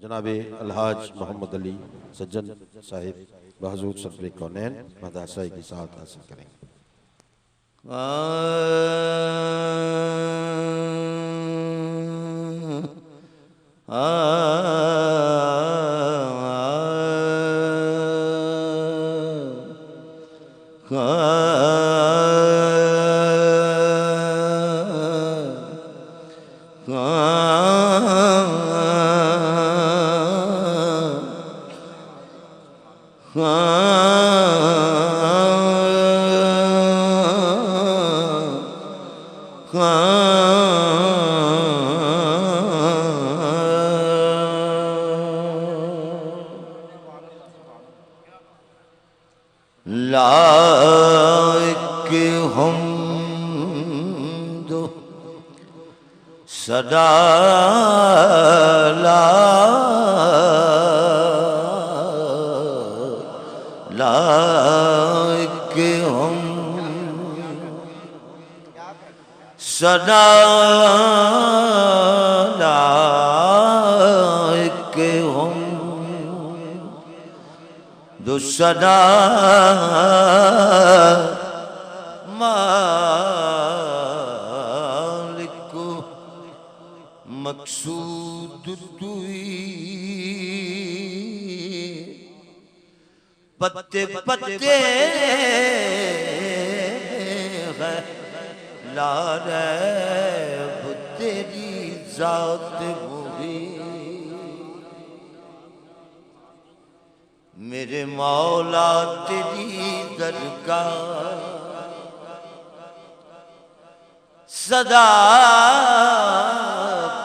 جناب الحاج محمد علی سجن صاحب بحضور صدر کونین مدرسہ کی سعادت حاصل کریں گے۔ لائق حمد صدا لائق حمد صدا لائق حمد صدا مالک مقصود توئی پتے پتے ہے لا ریب تیری ذات ہوئی میرے مولا تیری درگاہ صدا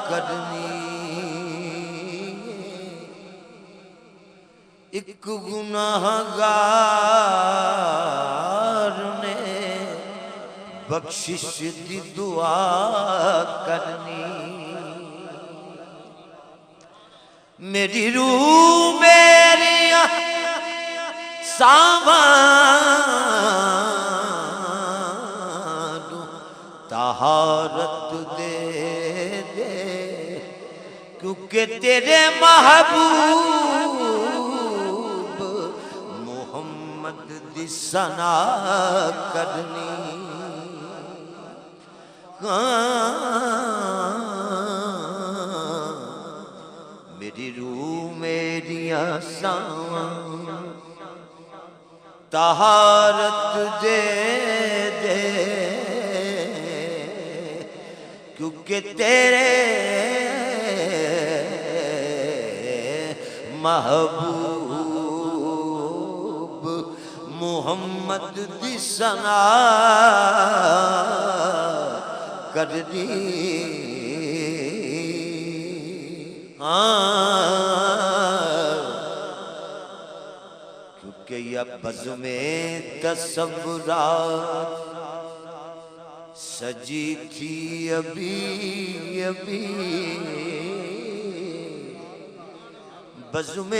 کرنی ایک گناہگار نے بخشش دی دعا کرنی میری روح میری سامان طہارت دے دے کیونکہ تیرے محبوب محمد دی ثنا کرنی میری روح میری آسان طہارت دے دے کیونکہ تیرے محبوب محمد دی ثنا کرنی کیونکہ یہ بزم تصورات سجی تھی ابھی ابھی بزم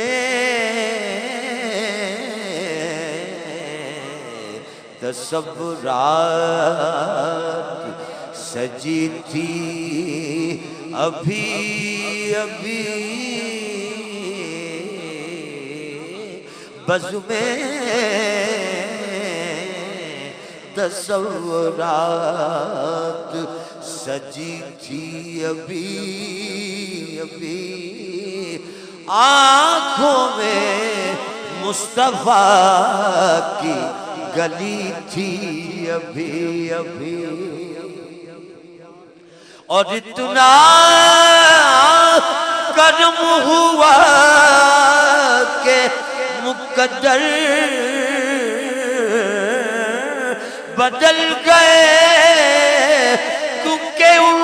تصورات سجی تھی ابھی ابھی بزم تصورات سجی تھی ابھی ابھی آنکھوں میں مصطفیٰ کی گلی تھی ابھی ابھی اور اتنا کرم ہوا کہ مقدر بدل گئے کیونکہ ان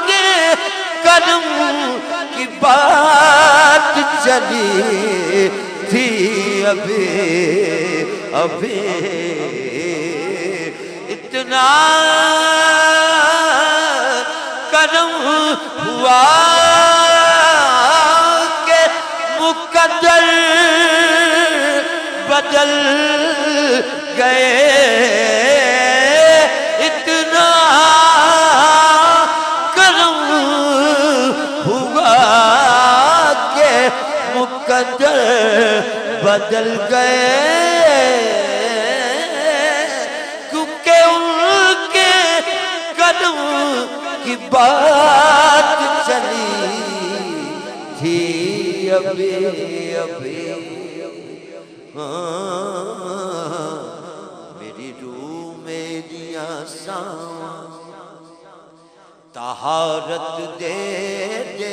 کے کرم کی بات چلی تھی ابھی ابھی اتنا کرم ہوا کہ مقدر بدل گئے اتنا کرم ہوا کہ مقدر بدل گئے کیونکہ ان کے قدم کی بات چلی تھی ابھی میری روح میری آساں طہارت دے دے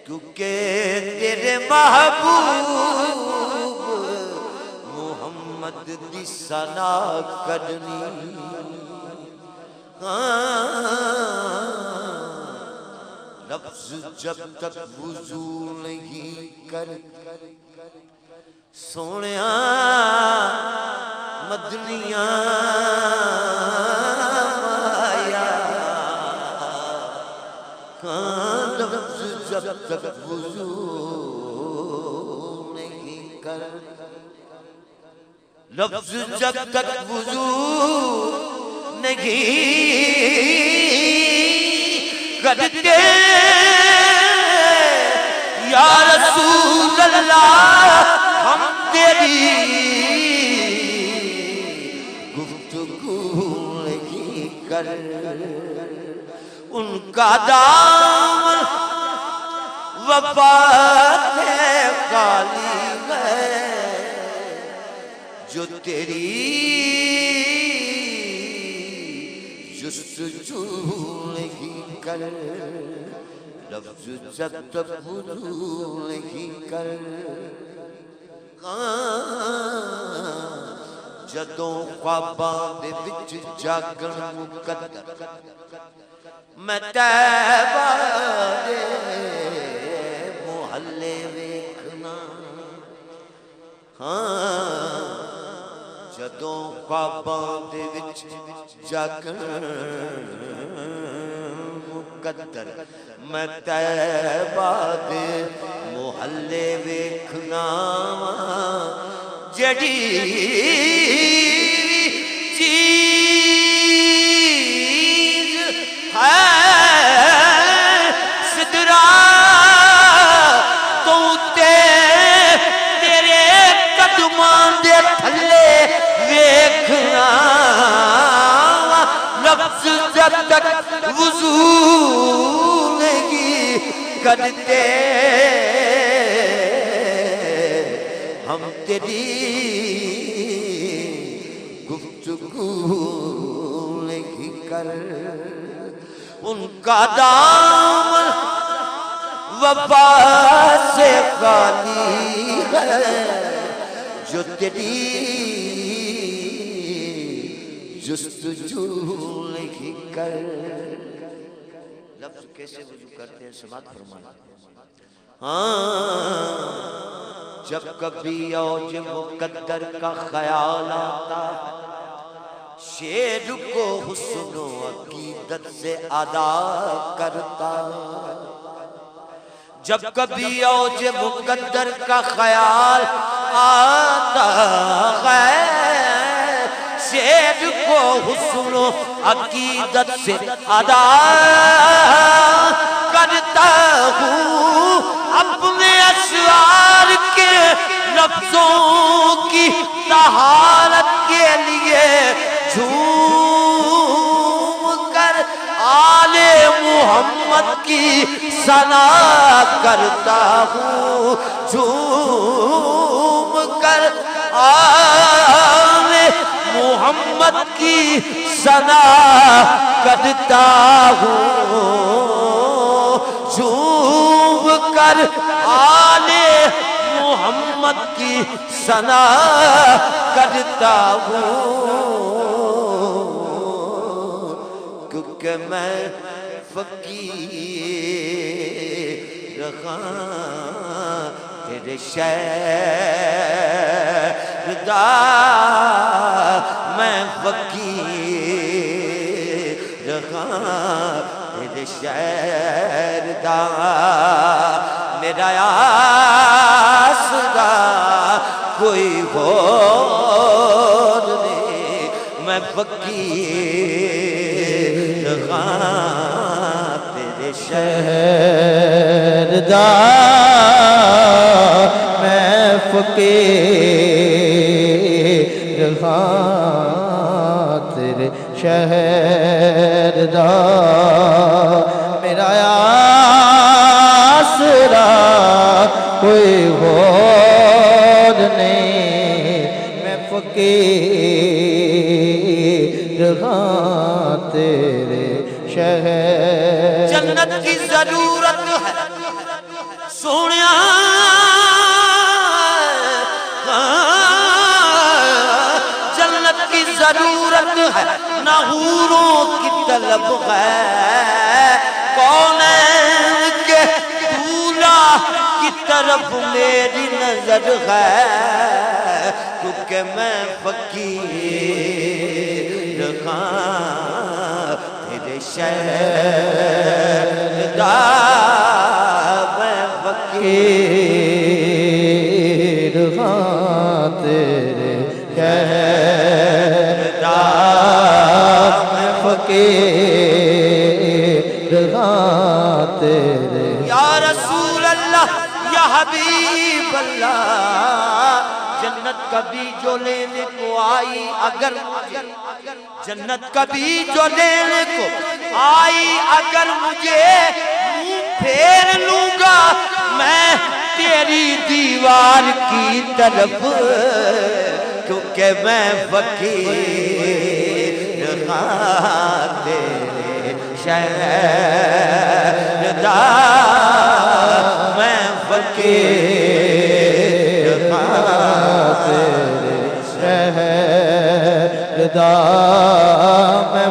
کیونکہ تیرے محبوب محمد دی ثنا کرنی لفظ جب تک وضو نہیں کر سونیا مدنیاں لفظ جب تک وضو نہیں کر لفظ جب تک وضو نہیں کرتے یا رسول اللہ ہم تیری گفتگو نہیں کر ان کا دامن وفات خالی ہے جو تیری جستجو نہیں کر لفظ جب تک وضو نہیں کر جدوں خواباں دے وچ جاگن مقدر میں طیبہ دے محلے ویکھنا جدوں خواباں دے وچ جاگن مقدر میں طیبہ دے محلے ویکھنا جڑی چیز ہے سدرا تو تیرے قدماں دے تھلے ویکھنا لفظ جب تک وضو نہیں کرتے ہم تیری گفتگو نہیں کر ان کا دامن وفا سے خالی ہے جو تیری جستجو نہیں کر لفظ کیسے وضو کرتے ہیں سماعت فرمانا جب کبھی اوج مقدر کا خیال آتا شعر کو حسن و عقیدت سے ادا کرتا جب کبھی اوج مقدر کا خیال آتا ہے شعر کو حسن و عقیدت سے ادا کرتا ہوں اپنے اشعار کے لفظوں کی طہارت کے لیے جھوم کر آل محمد کی ثنا کرتا ہوں جھوم کر آل محمد کی ثنا کرتا ہوں جھوم کر آل محمد کی ثنا کرتا ہوں کیونکہ میں فقیر ہاں تیرے شہر دا میں فقیر ہاں تیرے شہر دا میرا آسرا کوئی اور نہیں میں فقیر ہاں تیرے شہر دا میں فقیر ہاں تیرے شہر دا میرا آسرا کوئی اور نہیں میں فقیر ہاں تیرے شہر جنت کی ضرورت ہے سونیا جنت کی ضرورت ہے نہ حوروں کی طلب ہے کونین کے دولہا کی طرف میری نظر ہے کیونکہ میں فقیر ہاں تیرے شہر دا میں فقیر ہاں تیرے شہر دا میں فقیر ہاں تیرے یا رسول اللہ یا حبیب اللہ جنت کبھی جو لینے کو آئی اگر جنت کبھی جو لینے کو آئی اگر مجھے منہ پھیر لوں گا میں تیری دیوار کی طرف کیونکہ میں فقیر ہاں تیرے شہر دا میں فقیر ہاں تیرے شہر دا میں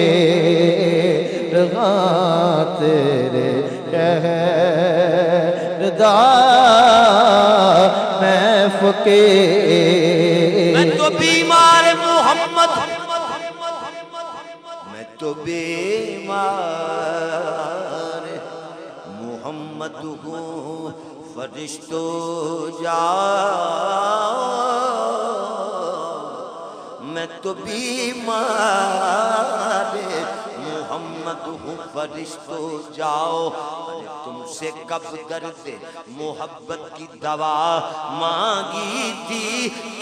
فقیر ہاں تیرے شہر دا میں فقیر میں تو بیمار محمد میں تو بیمار محمد ہوں فرشتوں جاؤ میں تو بیمار محمد ہوں فرشتوں جاؤ تم سے کب درد محبت کی دوا مانگی تھی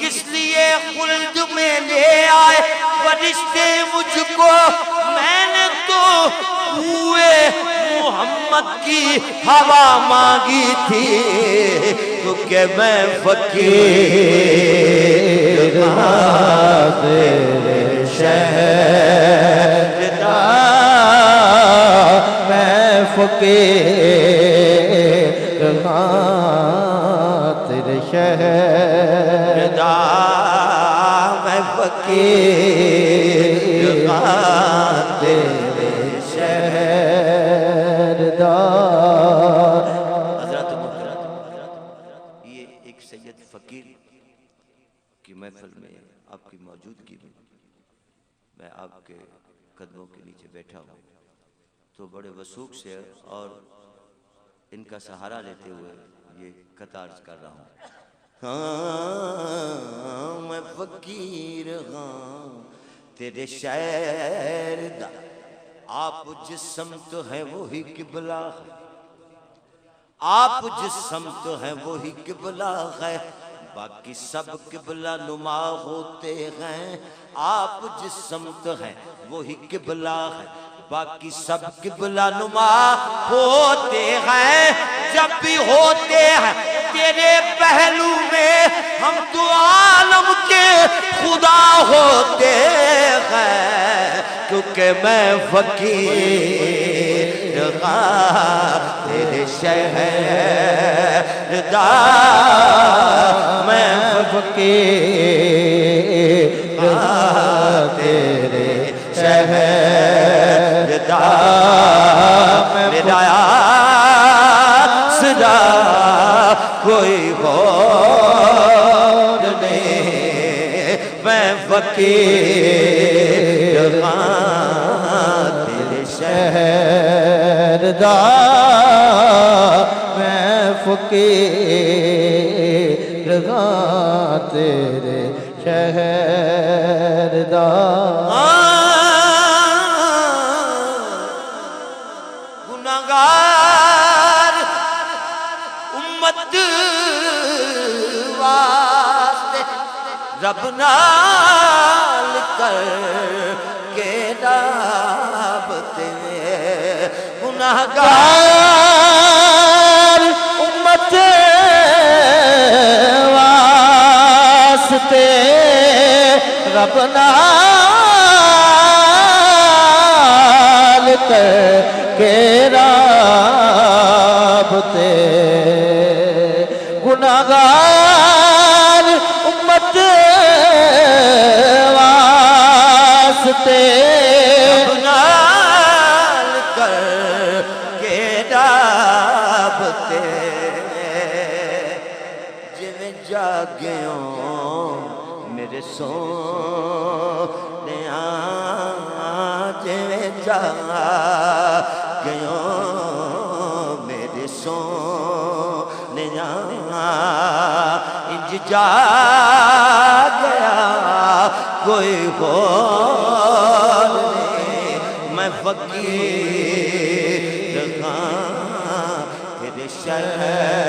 کس لیے خلد میں لے آئے فرشتے مجھ کو میں نے تو ہوئے محمد کی ہوا مانگی تھی کیونکہ میں فقیر ہاں تیرے شہر دا میں فقیر ہاں تیرے شہر دا میں فقیر ہاں تیرے شہر دا حضرات محترم یہ ایک سید فقیر کی محفل میں آپ کی موجودگی میں میں آپ کے قدموں کے نیچے بیٹھا ہوں تو بڑے وثوق سے اور ان کا سہارا لیتے ہوئے یہ قطار کر رہا ہوں ہاں میں فقیر ہاں تیرے شہر دا آپ جس سمت ہیں وہی قبلہ ہے آپ جس سمت ہیں وہی قبلہ ہے باقی سب قبلہ نما ہوتے ہیں آپ جس سمت ہیں وہی قبلہ ہے باقی سب قبلہ نما ہوتے ہیں جب بھی ہوتے ہیں تیرے پہلو میں ہم تو عالم کے خدا ہوتے ہیں کیونکہ میں فقیر ہاں تیرے شہر دا میں فقیر ہاں تیرے شہر دا میرا آسرا کوئی اور نہیں میں فقیر ہاں تیرے شہر دا میں فقیر ہاں تیرے شہر دا گناہگار امت واسطے رب نال کر کے رابطے گناہگار امت واسطے رب نال کر کے رابطے گناہگار امت واسطے رب نال کر کے رابطے جویں جاگیوں میرے سونیاں جویں جاگیوں میرے سونیاں انج جاگیا کوئی غور نہیں میں فقیر ہاں تیرے شہر